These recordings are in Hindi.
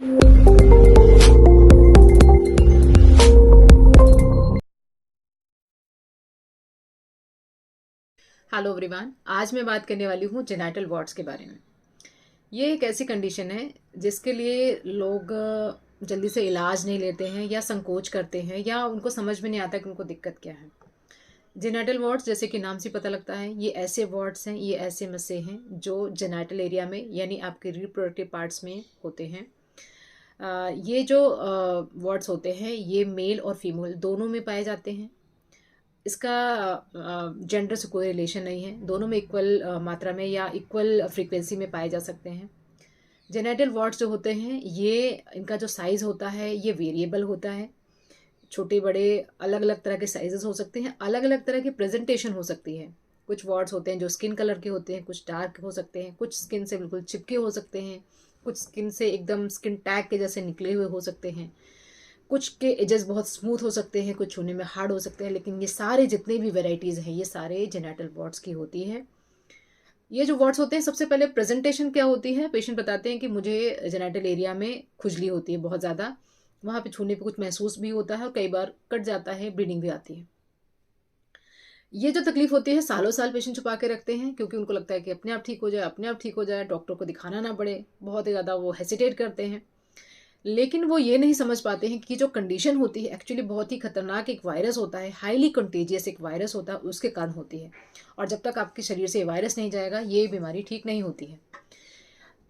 हेलो एवरीवन, आज मैं बात करने वाली हूँ जेनाइटल वॉर्ट्स के बारे में। ये एक ऐसी कंडीशन है जिसके लिए लोग जल्दी से इलाज नहीं लेते हैं या संकोच करते हैं या उनको समझ में नहीं आता कि उनको दिक्कत क्या है। जेनाइटल वॉर्ट्स जैसे कि नाम से पता लगता है, ये ऐसे वॉर्ट्स हैं, ये ऐसे मस्से हैं जो जेनाइटल एरिया में यानी आपके रिप्रोडक्टिव पार्ट्स में होते हैं। ये जो वॉर्ट्स होते हैं ये मेल और फीमेल दोनों में पाए जाते हैं। इसका जेंडर से कोई रिलेशन नहीं है, दोनों में इक्वल मात्रा में या इक्वल फ्रीक्वेंसी में पाए जा सकते हैं। जेनाइटल वॉर्ट्स जो होते हैं ये इनका जो साइज़ होता है ये वेरिएबल होता है। छोटे बड़े अलग अलग तरह के साइजेस हो सकते हैं, अलग अलग तरह की प्रेजेंटेशन हो सकती है। कुछ वॉर्ट्स होते हैं जो स्किन कलर के होते हैं, कुछ डार्क हो सकते हैं, कुछ स्किन से बिल्कुल चिपके हो सकते हैं, कुछ स्किन से एकदम स्किन टैग के जैसे निकले हुए हो सकते हैं, कुछ के एजेस बहुत स्मूथ हो सकते हैं, कुछ छूने में हार्ड हो सकते हैं। लेकिन ये सारे जितने भी वेराइटीज़ हैं ये सारे जेनाइटल वॉर्ट्स की होती है। ये जो वॉर्ट्स होते हैं सबसे पहले प्रेजेंटेशन क्या होती है, पेशेंट बताते हैं कि मुझे जेनाइटल एरिया में खुजली होती है बहुत ज़्यादा, वहाँ पे छूने पे कुछ महसूस भी होता है और कई बार कट जाता है, ब्लीडिंग भी आती है। ये जो तकलीफ होती है सालों साल पेशेंट छुपा के रखते हैं क्योंकि उनको लगता है कि अपने आप ठीक हो जाए, अपने आप ठीक हो जाए, डॉक्टर को दिखाना ना पड़े, बहुत ही ज़्यादा वो हेसिटेट करते हैं। लेकिन वो ये नहीं समझ पाते हैं कि जो कंडीशन होती है एक्चुअली बहुत ही खतरनाक एक वायरस होता है, हाईली कंटेजियस एक वायरस होता है, उसके कारण होती है। और जब तक आपके शरीर से ये वायरस नहीं जाएगा ये बीमारी ठीक नहीं होती है।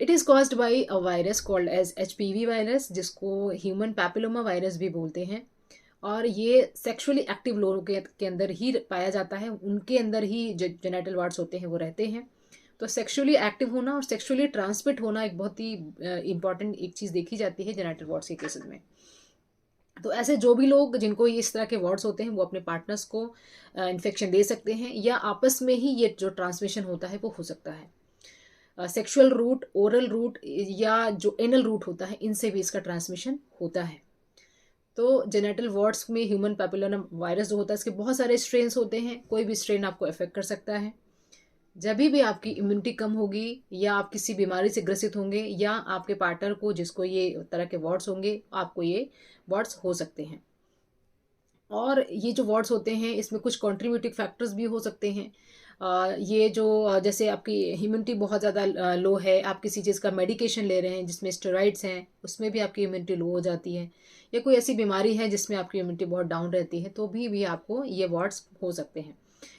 It is caused by a virus called as HPV virus, जिसको ह्यूमन पैपिलोमा वायरस भी बोलते हैं। और ये सेक्सुअली एक्टिव लोगों के अंदर ही पाया जाता है, उनके अंदर ही जो जेनाइटल वार्ड्स होते हैं वो रहते हैं। तो सेक्सुअली एक्टिव होना और सेक्सुअली ट्रांसमिट होना एक बहुत ही इंपॉर्टेंट एक चीज़ देखी जाती है जेनाइटल वार्ड्स के केसेस में। तो ऐसे जो भी लोग जिनको ये इस तरह के वार्ड्स होते हैं वो अपने पार्टनर्स को इन्फेक्शन दे सकते हैं या आपस में ही ये जो ट्रांसमिशन होता है वो हो सकता है। सेक्सुअल रूट, ओरल रूट या जो एनल रूट होता है इनसे भी इसका ट्रांसमिशन होता है। तो जेनेटल वॉर्ड्स में ह्यूमन पैपिलोमा वायरस जो होता है इसके बहुत सारे स्ट्रेन्स होते हैं, कोई भी स्ट्रेन आपको अफेक्ट कर सकता है। जब भी आपकी इम्यूनिटी कम होगी या आप किसी बीमारी से ग्रसित होंगे या आपके पार्टनर को जिसको ये तरह के वार्ड्स होंगे आपको ये वार्ड्स हो सकते हैं। और ये जो वार्ड्स होते हैं इसमें कुछ कॉन्ट्रीब्यूटिव फैक्टर्स भी हो सकते हैं। ये जो जैसे आपकी इम्यूनिटी बहुत ज़्यादा लो है, आप किसी चीज़ का मेडिकेशन ले रहे हैं जिसमें स्टेरॉइड्स हैं, उसमें भी आपकी इम्यूनिटी लो हो जाती है, या कोई ऐसी बीमारी है जिसमें आपकी इम्यूनिटी बहुत डाउन रहती है, तो भी आपको ये वार्ड्स हो सकते हैं।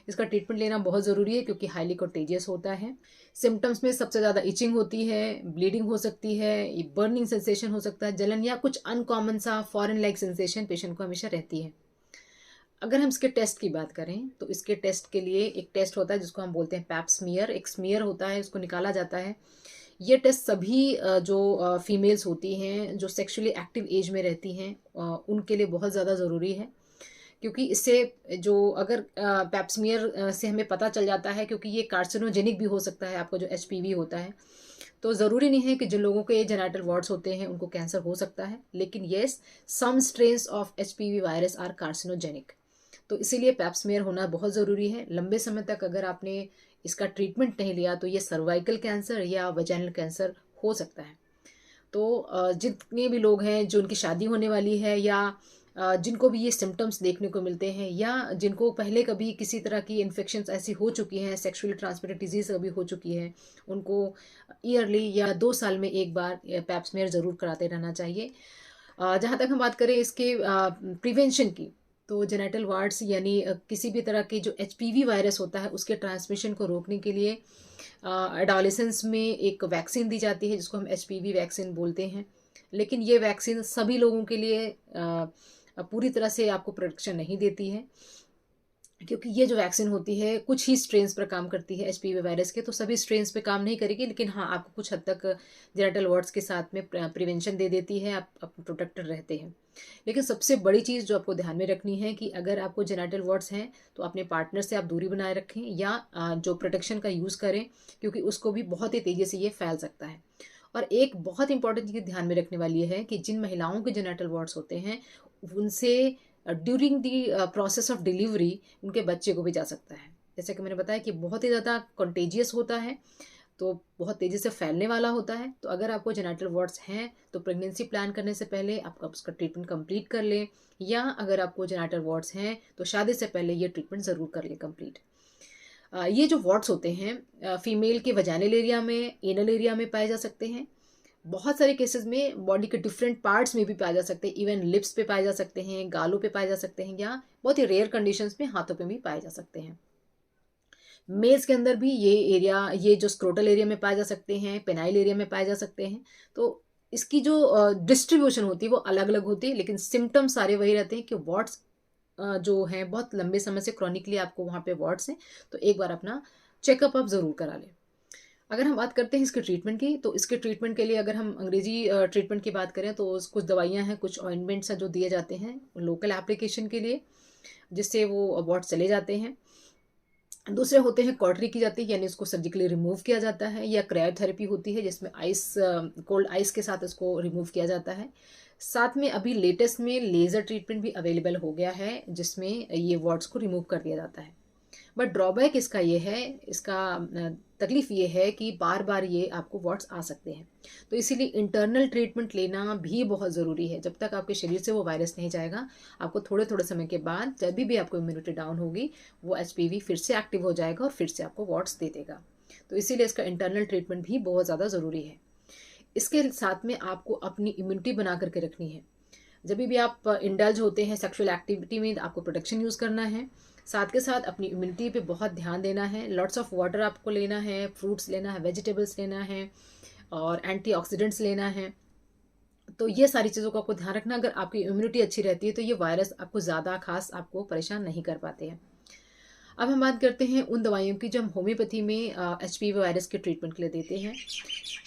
इसका ट्रीटमेंट लेना बहुत ज़रूरी है क्योंकि हाईली कंटेजियस होता है। सिम्टम्स में सबसे ज़्यादा इचिंग होती है, ब्लीडिंग हो सकती है, बर्निंग सेंसेशन हो सकता है, जलन या कुछ अनकॉमन सा फॉरेन लाइक सेंसेशन पेशेंट को हमेशा रहती है। अगर हम इसके टेस्ट की बात करें तो इसके टेस्ट के लिए एक टेस्ट होता है जिसको हम बोलते हैं पैप स्मीयर, एक स्मीयर होता है, उसको निकाला जाता है। ये टेस्ट सभी जो फीमेल्स होती हैं जो सेक्सुअली एक्टिव एज में रहती हैं उनके लिए बहुत ज़्यादा ज़रूरी है, क्योंकि इससे जो अगर पैप स्मीयर से हमें पता चल जाता है, क्योंकि ये कार्सिनोजेनिक भी हो सकता है, आपको जो HPV होता है। तो ज़रूरी नहीं है कि जिन लोगों के ये जेनाइटल वॉर्ड्स होते हैं उनको कैंसर हो सकता है, लेकिन yes, some strains of HPV virus are carcinogenic. तो इसीलिए पैप स्मीयर होना बहुत ज़रूरी है। लंबे समय तक अगर आपने इसका ट्रीटमेंट नहीं लिया तो ये सर्वाइकल कैंसर या वजाइनल कैंसर हो सकता है। तो जितने भी लोग हैं जो उनकी शादी होने वाली है या जिनको भी ये सिम्टम्स देखने को मिलते हैं या जिनको पहले कभी किसी तरह की इन्फेक्शंस ऐसी हो चुकी हैं, सेक्सुअली ट्रांसमिटेड डिजीज़ कभी हो चुकी है, उनको ईयरली या 2 साल में एक बार पैप स्मीयर ज़रूर कराते रहना चाहिए। जहाँ तक हम बात करें इसके प्रिवेंशन की, तो जेनाइटल वार्ड्स यानी किसी भी तरह के जो HPV वायरस होता है उसके ट्रांसमिशन को रोकने के लिए एडोलेसेंस में एक वैक्सीन दी जाती है जिसको हम HPV वैक्सीन बोलते हैं। लेकिन ये वैक्सीन सभी लोगों के लिए पूरी तरह से आपको प्रोटेक्शन नहीं देती है, क्योंकि ये जो वैक्सीन होती है कुछ ही स्ट्रेन्स पर काम करती है HPV वायरस के, तो सभी स्ट्रेन्स पे काम नहीं करेगी, लेकिन हाँ आपको कुछ हद तक जेनेटल वार्ड्स के साथ में प्रिवेंशन दे देती है, आप प्रोटेक्टेड रहते हैं। लेकिन सबसे बड़ी चीज़ जो आपको ध्यान में रखनी है कि अगर आपको जेनेटल वार्ड्स हैं तो अपने पार्टनर से आप दूरी बनाए रखें या जो प्रोटेक्शन का यूज़ करें, क्योंकि उसको भी बहुत ही तेज़ी से ये फैल सकता है। और एक बहुत इंपॉर्टेंट चीज़ ध्यान में रखने वाली है कि जिन महिलाओं के जेनेटल वार्ड्स होते हैं उनसे during the process of delivery उनके बच्चे को भी जा सकता है। जैसे कि मैंने बताया कि बहुत ही ज़्यादा कंटेजियस होता है, तो बहुत तेज़ी से फैलने वाला होता है। तो अगर आपको जेनिटल वॉर्ट्स हैं तो प्रेगनेंसी प्लान करने से पहले आप उसका ट्रीटमेंट कंप्लीट कर लें, या अगर आपको जेनिटल वॉर्ट्स हैं तो शादी से पहले ये ट्रीटमेंट ज़रूर कर लें कंप्लीट। ये जो वॉर्ट्स होते हैं फीमेल के वजाइनल एरिया में, एनल एरिया में पाए जा सकते हैं। बहुत सारे केसेस में बॉडी के डिफरेंट पार्ट्स में भी पाए जा सकते हैं, इवन लिप्स पे पाए जा सकते हैं, गालों पे पाए जा सकते हैं, या बहुत ही रेयर कंडीशंस में हाथों पे भी पाए जा सकते हैं। मेल्स के अंदर भी ये एरिया, ये जो स्क्रोटल एरिया में पाए जा सकते हैं, पेनाइल एरिया में पाए जा सकते हैं। तो इसकी जो डिस्ट्रीब्यूशन होती है वो अलग अलग होती है, लेकिन सिम्टम्स सारे वही रहते हैं कि वॉट्स जो हैं बहुत लंबे समय से क्रॉनिकली आपको वहाँ पे वॉट्स हैं। तो एक बार अपना चेकअप आप ज़रूर करा लें। अगर हम बात करते हैं इसके ट्रीटमेंट की, तो इसके ट्रीटमेंट के लिए अगर हम अंग्रेजी ट्रीटमेंट की बात करें तो कुछ दवाइयाँ हैं, कुछ ऑइंटमेंट्स हैं जो दिए जाते हैं लोकल एप्लीकेशन के लिए, जिससे वो वॉट्स चले जाते हैं। दूसरे होते हैं कॉटरी की जाती है, यानी उसको सर्जिकली रिमूव किया जाता है, या क्रायोथेरेपी होती है जिसमें आइस, कोल्ड आइस के साथ उसको रिमूव किया जाता है। साथ में अभी लेटेस्ट में लेज़र ट्रीटमेंट भी अवेलेबल हो गया है जिसमें ये वॉट्स को रिमूव कर दिया जाता है। बट ड्रॉबैक इसका ये है, इसका तकलीफ़ ये है कि बार बार ये आपको वॉट्स आ सकते हैं। तो इसीलिए इंटरनल ट्रीटमेंट लेना भी बहुत ज़रूरी है। जब तक आपके शरीर से वो वायरस नहीं जाएगा, आपको थोड़े थोड़े समय के बाद जब भी आपको इम्यूनिटी डाउन होगी, वो HPV फिर से एक्टिव हो जाएगा और फिर से आपको वॉट्स दे देगा। तो इसीलिए इसका इंटरनल ट्रीटमेंट भी बहुत ज़्यादा ज़रूरी है। इसके साथ में आपको अपनी इम्यूनिटी बना करके रखनी है। जब भी आप इंडल्ज होते हैं सेक्सुअल एक्टिविटी में, आपको प्रोटेक्शन यूज़ करना है। साथ के साथ अपनी इम्यूनिटी पे बहुत ध्यान देना है। लॉट्स ऑफ वाटर आपको लेना है, फ्रूट्स लेना है, वेजिटेबल्स लेना है, और एंटीऑक्सीडेंट्स लेना है। तो ये सारी चीज़ों का आपको ध्यान रखना। अगर आपकी इम्यूनिटी अच्छी रहती है तो ये वायरस आपको ज़्यादा खास आपको परेशान नहीं कर पाते हैं। अब हम बात करते हैं उन दवाइयों की जो हम होम्योपैथी में HPV वायरस के ट्रीटमेंट के लिए देते हैं।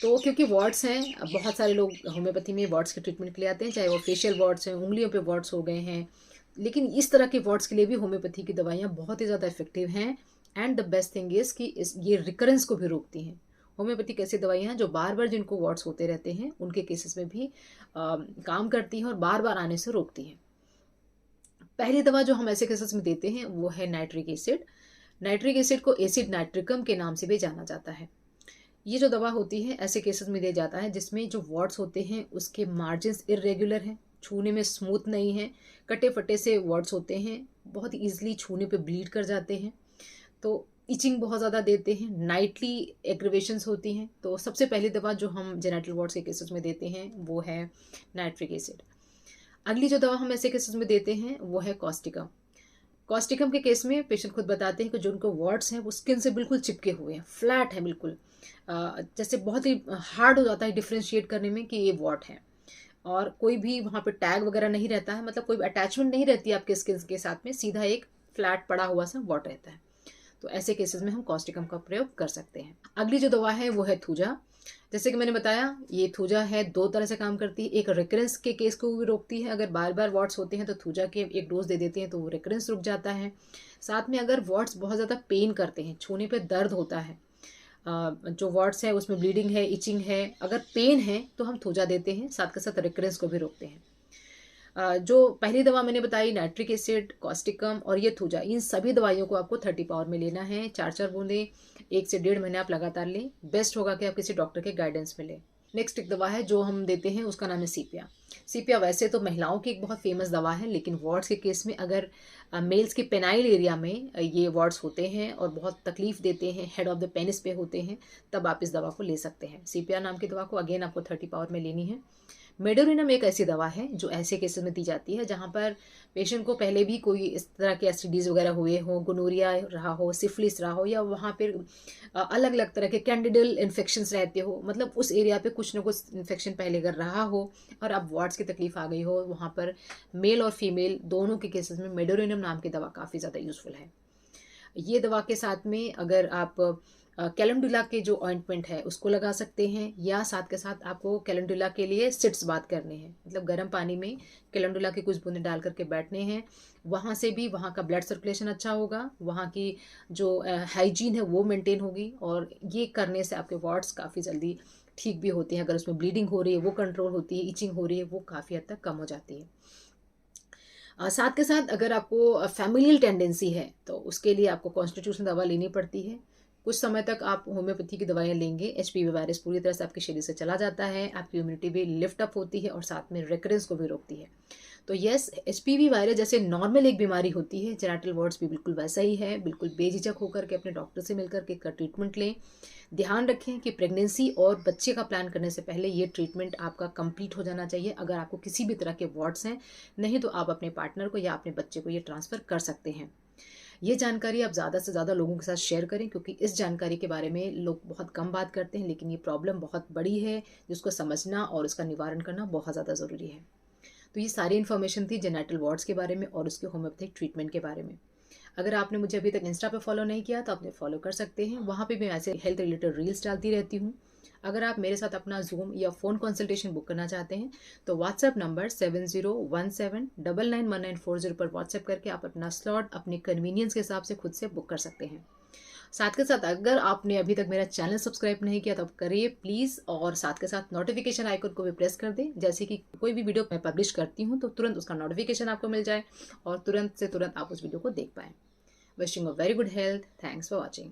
तो क्योंकि वार्ड्स हैं, बहुत सारे लोग होम्योपैथी में वार्ड्स के ट्रीटमेंट के लिए आते हैं, चाहे वो फेशियल वार्ड्स हैं, उंगलियों पे वार्ड्स हो गए हैं। लेकिन इस तरह के वार्ड्स के लिए भी होम्योपैथी की दवाइयाँ बहुत ही ज़्यादा इफेक्टिव हैं। And the best thing is कि ये रिकरेंस को भी रोकती हैं। होम्योपैथिक ऐसी दवाइयाँ हैं जो बार बार जिनको वार्ड्स होते रहते हैं उनके केसेस में भी काम करती हैं और बार बार आने से रोकती हैं। पहली दवा जो हम ऐसे केसेस में देते हैं वो है नाइट्रिक एसिड। नाइट्रिक एसिड को एसिड नाइट्रिकम के नाम से भी जाना जाता है। ये जो दवा होती है ऐसे केसेस में दिया जाता है जिसमें जो वार्ड्स होते हैं उसके मार्जिन्स इरेगुलर हैं, छूने में स्मूथ नहीं है, कटे फटे से वार्ड्स होते हैं, बहुत ईजिली छूने पे ब्लीड कर जाते हैं, तो इचिंग बहुत ज़्यादा देते हैं, नाइटली एग्रीवेशंस होती हैं। तो सबसे पहली दवा जो हम जेनिटल वार्ड्स के केसेस में देते हैं वो है नाइट्रिक एसिड। अगली जो दवा हम ऐसे केसेस में देते हैं वो है कॉस्टिकम। कॉस्टिकम के केस में पेशेंट खुद बताते हैं कि जो उनको वार्ड्स हैं वो स्किन से बिल्कुल चिपके हुए हैं, फ्लैट है बिल्कुल, जैसे बहुत ही हार्ड हो जाता है डिफ्रेंशिएट करने में कि ये वार्ड है, और कोई भी वहाँ पे टैग वगैरह नहीं रहता है, मतलब कोई अटैचमेंट नहीं रहती है आपके स्किन के साथ में, सीधा एक फ्लैट पड़ा हुआ सा वार्ड रहता है। तो ऐसे केसेस में हम कॉस्टिकम का प्रयोग कर सकते हैं। अगली जो दवा है वो है थूजा। जैसे कि मैंने बताया ये थूजा है, दो तरह से काम करती है। एक रिकरेंस के केस को भी रोकती है, अगर बार बार वार्ड्स होते हैं तो थूजा के एक डोज दे देते हैं तो वो रिकरेंस रुक जाता है। साथ में अगर वार्ड्स बहुत ज़्यादा पेन करते हैं, छूने पे दर्द होता है, जो वार्ड्स है उसमें ब्लीडिंग है, इचिंग है, अगर पेन है तो हम थूजा देते हैं, साथ के साथ रिकरेंस को भी रोकते हैं। जो पहली दवा मैंने बताई नाइट्रिक एसिड, कॉस्टिकम और ये थूजा, इन सभी दवाइयों को आपको 30 पावर में लेना है। 4-4 बूंदें 1 से 1.5 महीने आप लगातार लें। बेस्ट होगा कि आप किसी डॉक्टर के गाइडेंस में लें। नेक्स्ट एक दवा है जो हम देते हैं उसका नाम है सीपिया। सीपिया वैसे तो महिलाओं की एक बहुत फेमस दवा है, लेकिन वार्ड्स के केस में अगर मेल्स के पेनाइल एरिया में ये वार्ड्स होते हैं और बहुत तकलीफ देते हैं, हेड ऑफ द पेनिस पे होते हैं, तब आप इस दवा को ले सकते हैं। सीपिया नाम की दवा को अगेन आपको 30 पावर में लेनी है। मेडोरिनम एक ऐसी दवा है जो ऐसे केसेस में दी जाती है जहाँ पर पेशेंट को पहले भी कोई इस तरह के एसटीडीज वगैरह हुए हो, गोनोरिया रहा हो, सिफिलिस रहा हो, या वहाँ पर अलग अलग तरह के कैंडिडल इन्फेक्शंस रहते हो, मतलब उस एरिया पे कुछ ना कुछ इन्फेक्शन पहले अगर रहा हो और अब वार्ड्स की तकलीफ आ गई हो, वहाँ पर मेल और फीमेल दोनों के केसेस में मेडोरिनम नाम की दवा काफ़ी ज़्यादा यूज़फुल है। ये दवा के साथ में अगर आप कैलेंडुला के जो ऑइंटमेंट है उसको लगा सकते हैं, या साथ के साथ आपको कैलेंडुला के लिए सिट्स बात करने हैं, मतलब गर्म पानी में कैलेंडुला के कुछ बूंदे डाल करके बैठने हैं। वहाँ से भी वहाँ का ब्लड सर्कुलेशन अच्छा होगा, वहाँ की जो हाइजीन है वो मेंटेन होगी, और ये करने से आपके वार्ड्स काफ़ी जल्दी ठीक भी होते हैं। अगर उसमें ब्लीडिंग हो रही है वो कंट्रोल होती है, इचिंग हो रही है वो काफ़ी हद तक कम हो जाती है। साथ के साथ अगर आपको फैमिलियल टेंडेंसी है तो उसके लिए आपको कॉन्स्टिट्यूशन दवा लेनी पड़ती है। कुछ समय तक आप होम्योपैथी की दवाइयाँ लेंगे, एचपीवी वायरस पूरी तरह से आपके शरीर से चला जाता है, आपकी इम्यूनिटी भी लिफ्ट अप होती है और साथ में रिकरेंस को भी रोकती है। तो यस, एचपीवी वायरस जैसे नॉर्मल एक बीमारी होती है, जेनिटल वार्ड्स भी बिल्कुल वैसा ही है। बिल्कुल बेझिझक होकर के अपने डॉक्टर से मिलकर के इसका ट्रीटमेंट लें। ध्यान रखें कि प्रेगनेंसी और बच्चे का प्लान करने से पहले ये ट्रीटमेंट आपका कंप्लीट हो जाना चाहिए, अगर आपको किसी भी तरह के वार्ड्स हैं। नहीं तो आप अपने पार्टनर को या अपने बच्चे को ये ट्रांसफ़र कर सकते हैं। ये जानकारी आप ज़्यादा से ज़्यादा लोगों के साथ शेयर करें, क्योंकि इस जानकारी के बारे में लोग बहुत कम बात करते हैं, लेकिन ये प्रॉब्लम बहुत बड़ी है जिसको समझना और उसका निवारण करना बहुत ज़्यादा ज़रूरी है। तो ये सारी इन्फॉर्मेशन थी जेनिटल वार्ड्स के बारे में और उसके होम्योपैथिक ट्रीटमेंट के बारे में। अगर आपने मुझे अभी तक इंस्टा पे फॉलो नहीं किया तो आप मुझे फॉलो कर सकते हैं, वहाँ पे मैं ऐसे हेल्थ रिलेटेड रील्स डालती रहती हूँ। अगर आप मेरे साथ अपना जूम या फ़ोन कंसल्टेशन बुक करना चाहते हैं तो व्हाट्सएप नंबर 7017991940 पर व्हाट्सएप करके आप अपना स्लॉट अपने कन्वीनियंस के हिसाब से खुद से बुक कर सकते हैं। साथ के साथ अगर आपने अभी तक मेरा चैनल सब्सक्राइब नहीं किया तो आप करिए प्लीज़, और साथ के साथ नोटिफिकेशन आइकन को भी प्रेस कर दें, जैसे कि कोई भी वीडियो मैं पब्लिश करती हूँ तो तुरंत उसका नोटिफिकेशन आपको मिल जाए और तुरंत से तुरंत आप उस वीडियो को देख पाएँ। Wishing a very good health. Thanks for watching.